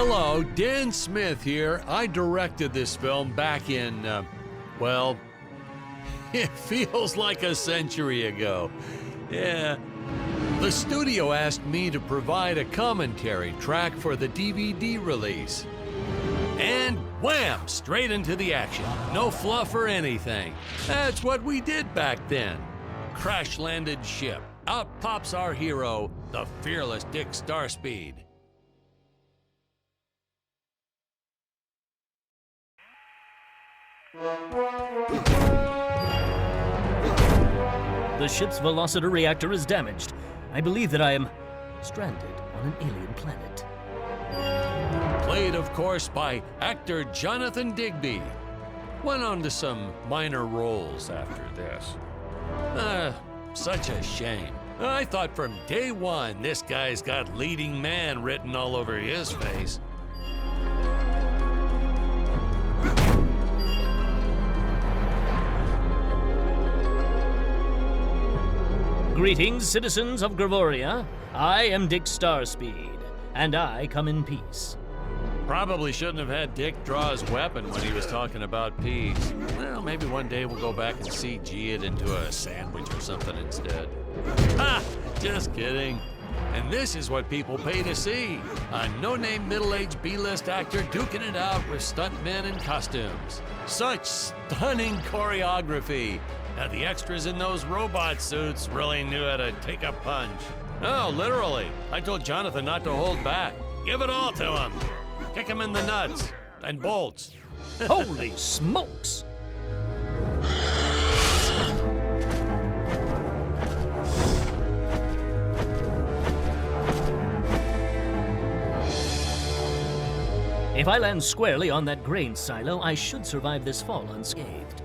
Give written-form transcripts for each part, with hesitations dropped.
Hello, Dan Smith here. I directed this film back in, well, it feels like a century ago. Yeah. The studio asked me to provide a commentary track for the DVD release. And wham! Straight into the action. No fluff or anything. That's what we did back then. Crash-landed ship. Out pops our hero, the fearless Dick Starspeed. The ship's velocity reactor is damaged. I believe that I am stranded on an alien planet. Played, of course, by actor Jonathan Digby. Went on to some minor roles after this. Such a shame. I thought from day one this guy's got leading man written all over his face. Greetings, citizens of Gravoria. I am Dick Starspeed, and I come in peace. Probably shouldn't have had Dick draw his weapon when he was talking about peace. Well, maybe one day we'll go back and CG it into a sandwich or something instead. Ha! Just kidding. And this is what people pay to see. A no-name middle-aged B-list actor duking it out with stuntmen in costumes. Such stunning choreography. Now, the extras in those robot suits really knew how to take a punch. Oh, literally. I told Jonathan not to hold back. Give it all to him. Kick him in the nuts and bolts. Holy smokes! If I land squarely on that grain silo, I should survive this fall unscathed.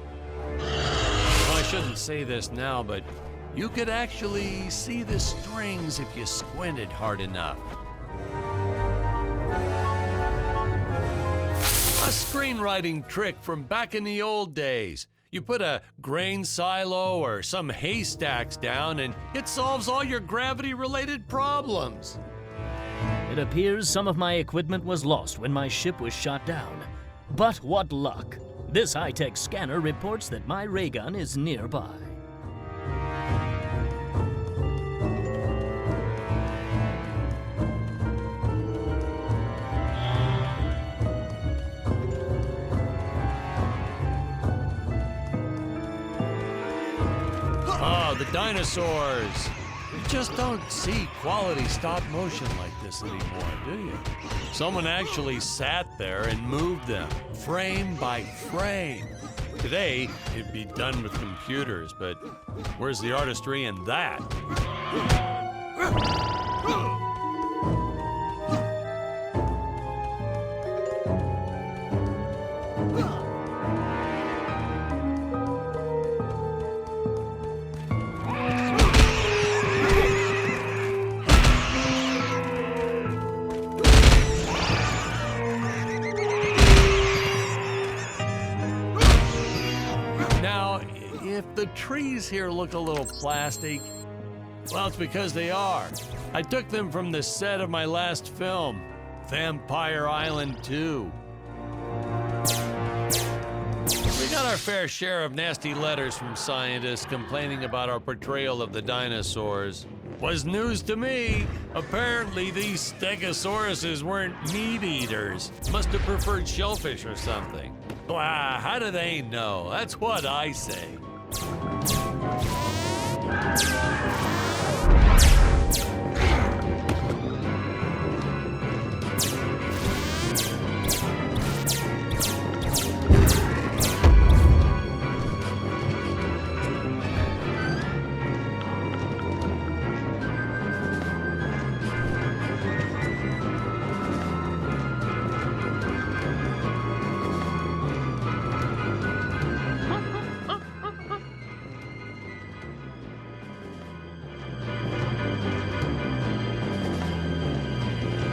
Well, I shouldn't say this now, but you could actually see the strings if you squinted hard enough. A screenwriting trick from back in the old days. You put a grain silo or some haystacks down and it solves all your gravity-related problems. It appears some of my equipment was lost when my ship was shot down. But what luck! This high-tech scanner reports that my ray gun is nearby. Oh, the dinosaurs! You just don't see quality stop motion like this anymore, do you? Someone actually sat there and moved them, frame by frame. Today, it'd be done with computers, but where's the artistry in that? Now, if the trees here look a little plastic, well, it's because they are. I took them from the set of my last film, Vampire Island 2. We got our fair share of nasty letters from scientists complaining about our portrayal of the dinosaurs. Was news to me. Apparently, these stegosauruses weren't meat eaters. Must have preferred shellfish or something. Wow, how do they know? That's what I say.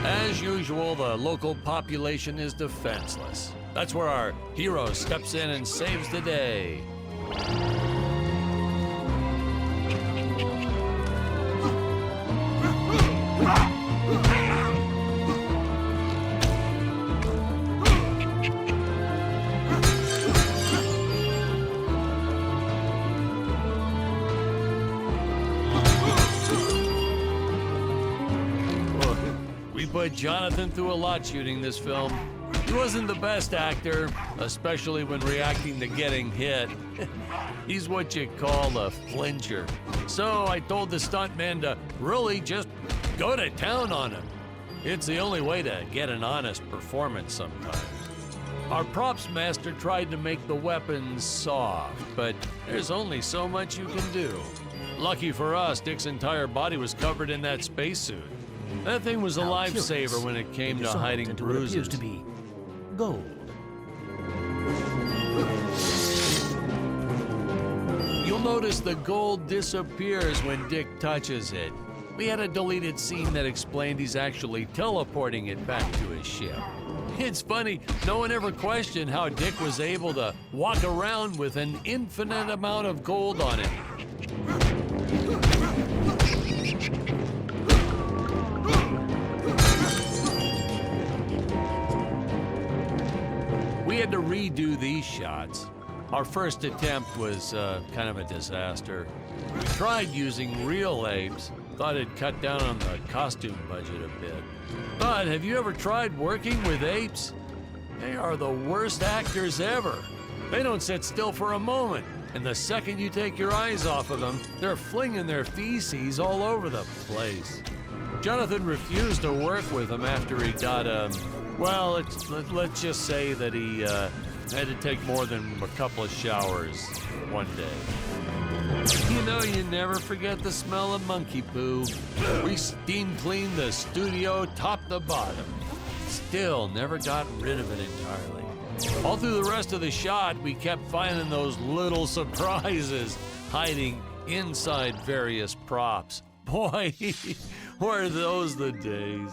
As usual, the local population is defenseless. That's where our hero steps in and saves the day. put Jonathan through a lot shooting this film. He wasn't the best actor, especially when reacting to getting hit. He's what you call a flincher. So I told the stuntman to really just go to town on him. It's the only way to get an honest performance sometimes. Our props master tried to make the weapons soft, but there's only so much you can do. Lucky for us, Dick's entire body was covered in that spacesuit. That thing was a lifesaver when it came to hiding into bruises. What appears to be gold. You'll notice the gold disappears when Dick touches it. We had a deleted scene that explained he's actually teleporting it back to his ship. It's funny, no one ever questioned how Dick was able to walk around with an infinite amount of gold on him. We had to redo these shots. Our first attempt was kind of a disaster. We tried using real apes, thought it'd cut down on the costume budget a bit. But have you ever tried working with apes? They are the worst actors ever. They don't sit still for a moment, and the second you take your eyes off of them, they're flinging their feces all over the place. Jonathan refused to work with them after he got, well, let's just say that he had to take more than a couple of showers one day. You know, you never forget the smell of monkey poo. We steam cleaned the studio top to bottom. Still never got rid of it entirely. All through the rest of the shot, we kept finding those little surprises hiding inside various props. Boy, were those the days.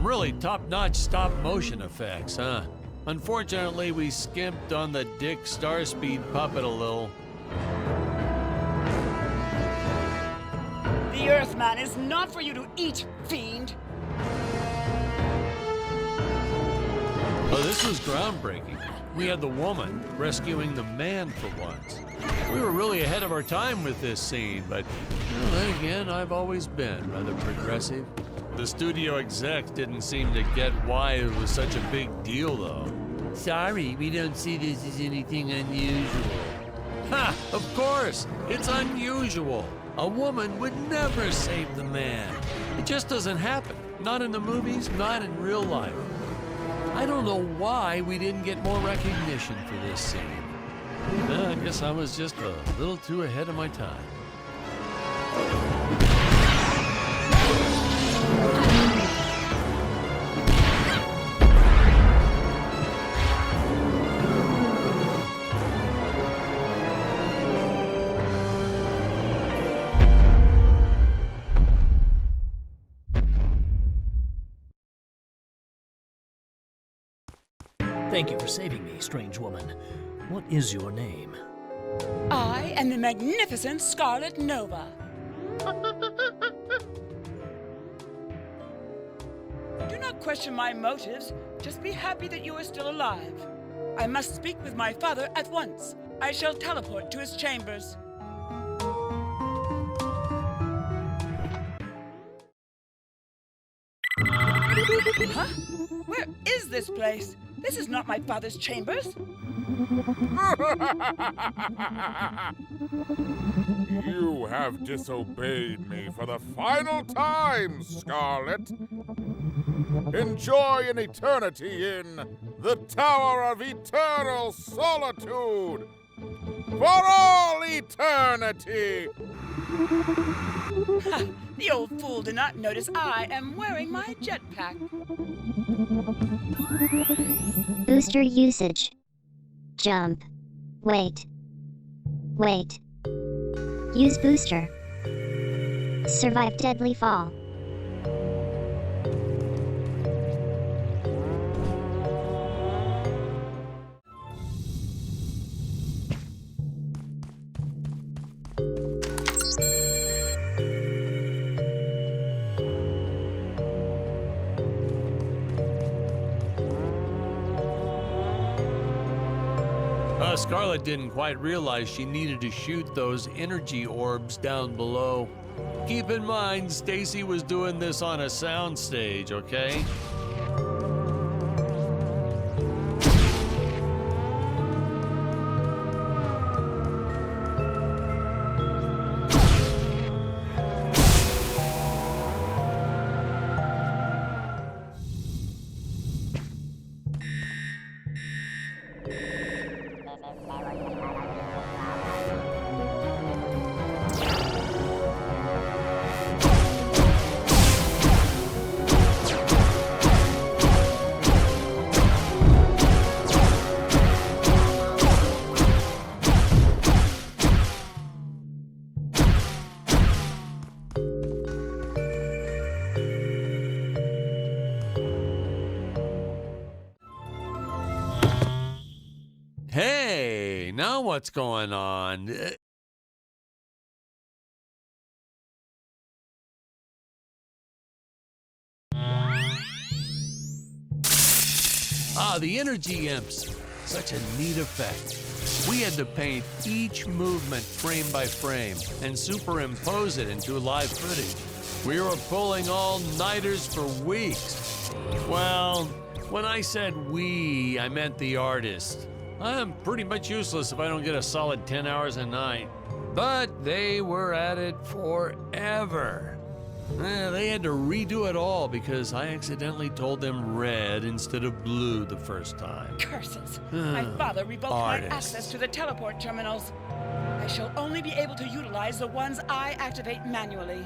Really top-notch stop-motion effects, huh? Unfortunately, we skimped on the Dick Starspeed puppet a little. The Earthman is not for you to eat, fiend! Oh, this was groundbreaking. We had the woman rescuing the man for once. We were really ahead of our time with this scene, but well, then again, I've always been rather progressive. The studio execs didn't seem to get why it was such a big deal, though. Sorry, we don't see this as anything unusual. Ha! Of course! It's unusual! A woman would never save the man. It just doesn't happen. Not in the movies, not in real life. I don't know why we didn't get more recognition for this scene. I guess I was just a little too ahead of my time. Thank you for saving me, strange woman. What is your name? I am the magnificent Scarlet Nova. Do not question my motives. Just be happy that you are still alive. I must speak with my father at once. I shall teleport to his chambers. Huh? Where is this place? This is not my father's chambers. You have disobeyed me for the final time, Scarlet. Enjoy an eternity in the Tower of Eternal Solitude. For all eternity! Ha! The old fool did not notice I am wearing my jetpack. Booster usage. Jump. Wait. Wait. Use booster. Survive deadly fall. Scarlet didn't quite realize she needed to shoot those energy orbs down below. Keep in mind, Stacy was doing this on a soundstage, okay? Hey, now what's going on? The energy imps. Such a neat effect. We had to paint each movement frame by frame and superimpose it into live footage. We were pulling all-nighters for weeks. Well, when I said we, I meant the artist. I'm pretty much useless if I don't get a solid 10 hours a night. But they were at it forever. They had to redo it all because I accidentally told them red instead of blue the first time. Curses! My father revoked my access to the teleport terminals. I shall only be able to utilize the ones I activate manually.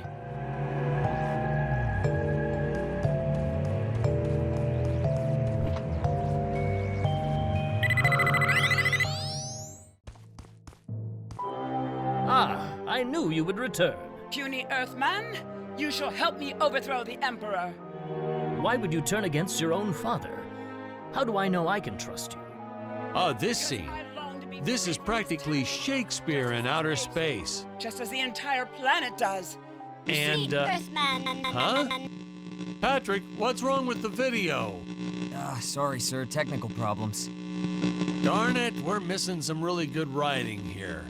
I knew you would return. Puny Earthman, you shall help me overthrow the Emperor. Why would you turn against your own father? How do I know I can trust you? This scene. This is practically Shakespeare in outer space. Just as the entire planet does. And, huh? Patrick, what's wrong with the video? Sorry, sir. Technical problems. Darn it, we're missing some really good writing here.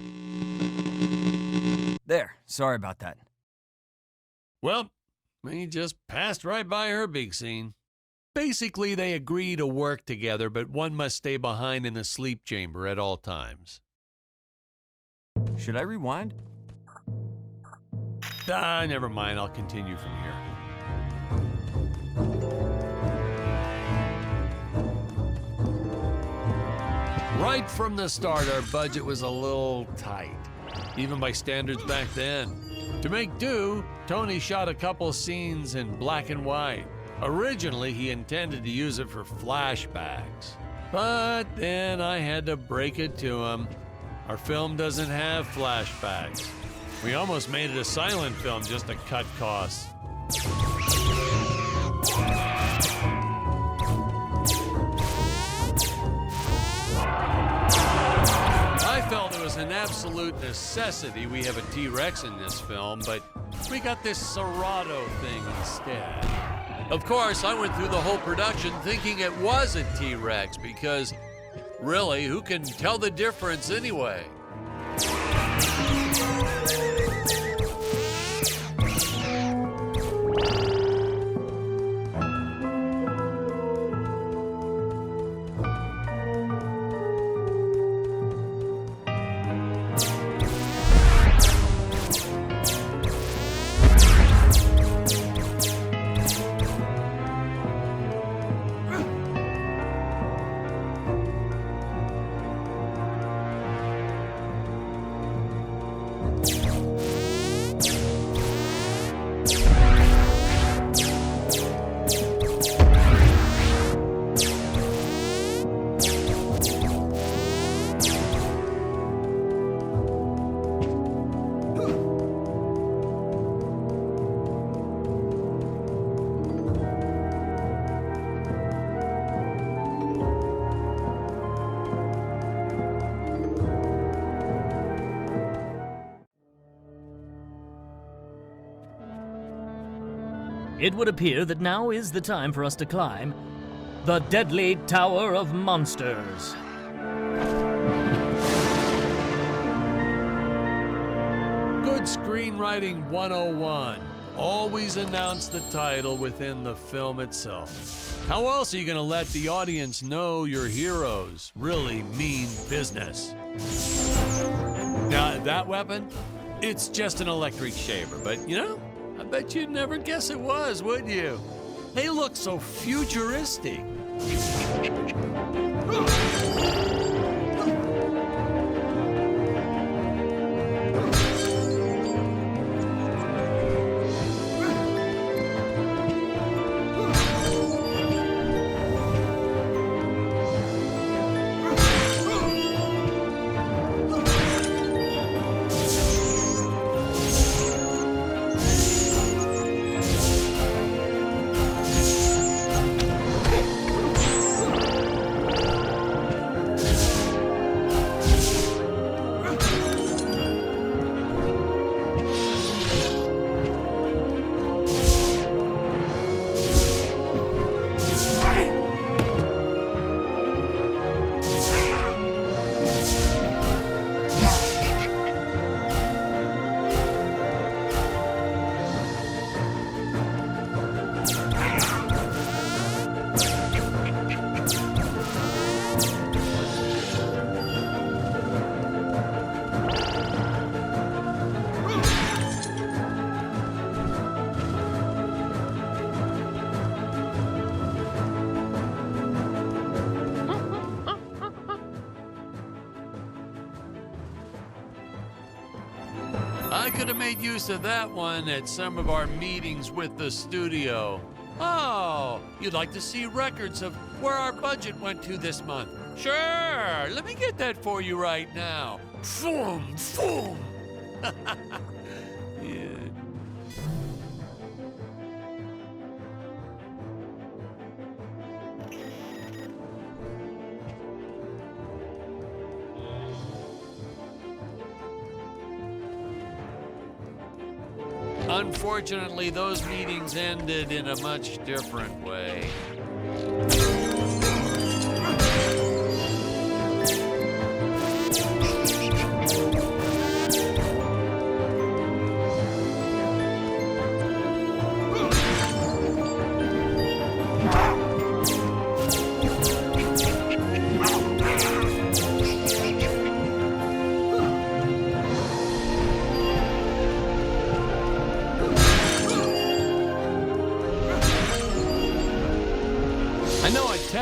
There. Sorry about that. Well, we just passed right by her big scene. Basically, they agree to work together, but one must stay behind in the sleep chamber at all times. Should I rewind? Never mind, I'll continue from here. Right from the start, our budget was a little tight, even by standards back then. To make do, Tony shot a couple scenes in black and white. Originally, he intended to use it for flashbacks. But then I had to break it to him. Our film doesn't have flashbacks. We almost made it a silent film just to cut costs. I felt it was an absolute necessity we have a T-Rex in this film, but we got this Serato thing instead. Of course, I went through the whole production thinking it was a T-Rex because, really, who can tell the difference anyway? It would appear that now is the time for us to climb the Deadly Tower of Monsters. Good screenwriting 101. Always announce the title within the film itself. How else are you going to let the audience know your heroes really mean business? Now, that weapon, it's just an electric shaver, but you know, I bet you'd never guess it was, would you? They look so futuristic. I could have made use of that one at some of our meetings with the studio. Oh, you'd like to see records of where our budget went to this month? Sure, let me get that for you right now. Boom, boom. Yeah. Unfortunately, those meetings ended in a much different way.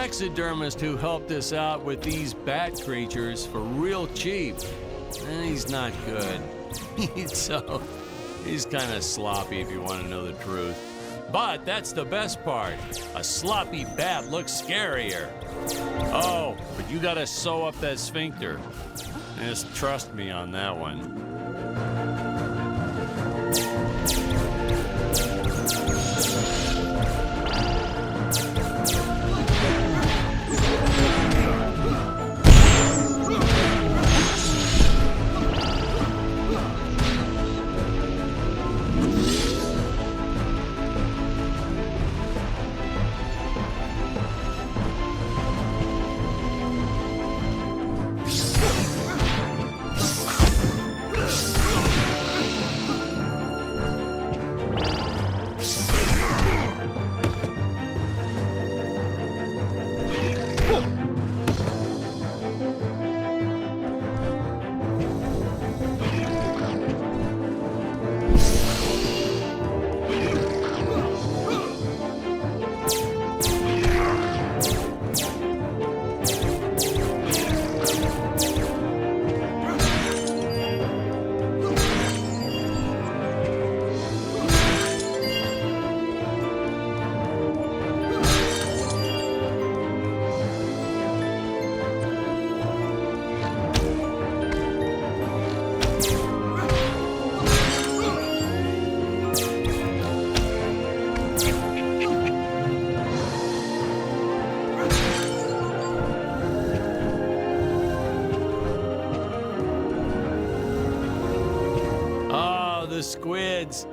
taxidermist who helped us out with these bat creatures for real cheap. He's not good. He's kind of sloppy if you want to know the truth. But that's the best part. A sloppy bat looks scarier. Oh, but you gotta sew up that sphincter. Just trust me on that one. Squids.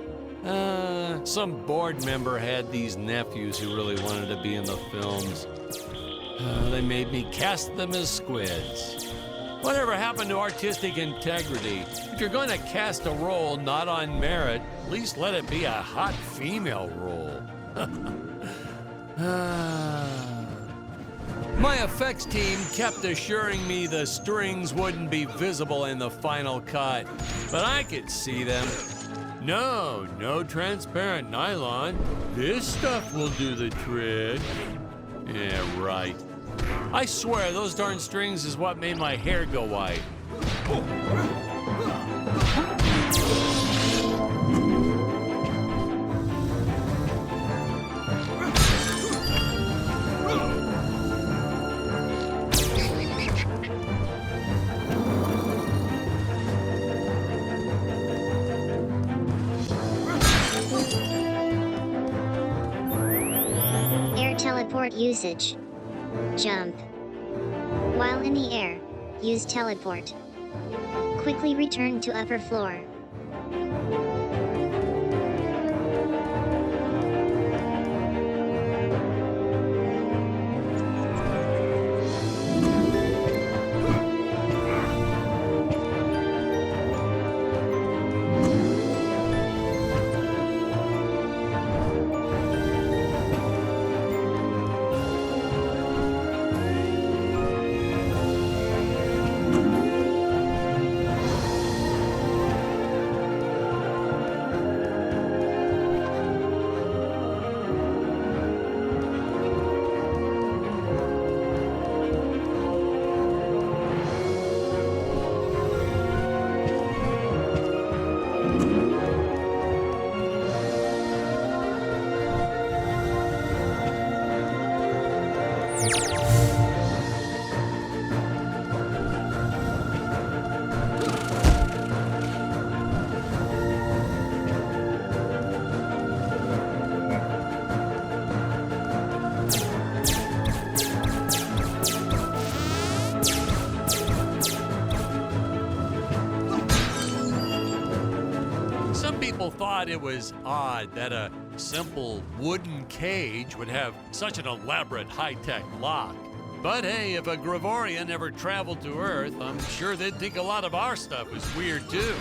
Some board member had these nephews who really wanted to be in the films. They made me cast them as squids. Whatever happened to artistic integrity? If you're going to cast a role not on merit, at least let it be a hot female role. My effects team kept assuring me the strings wouldn't be visible in the final cut, but I could see them. No transparent nylon. This stuff will do the trick. Yeah, right. I swear, those darn strings is what made my hair go white. Teleport usage. Jump. While in the air, use teleport. Quickly return to upper floor. People thought it was odd that a simple wooden cage would have such an elaborate high-tech lock. But hey, if a Gravorian ever traveled to Earth, I'm sure they'd think a lot of our stuff was weird too.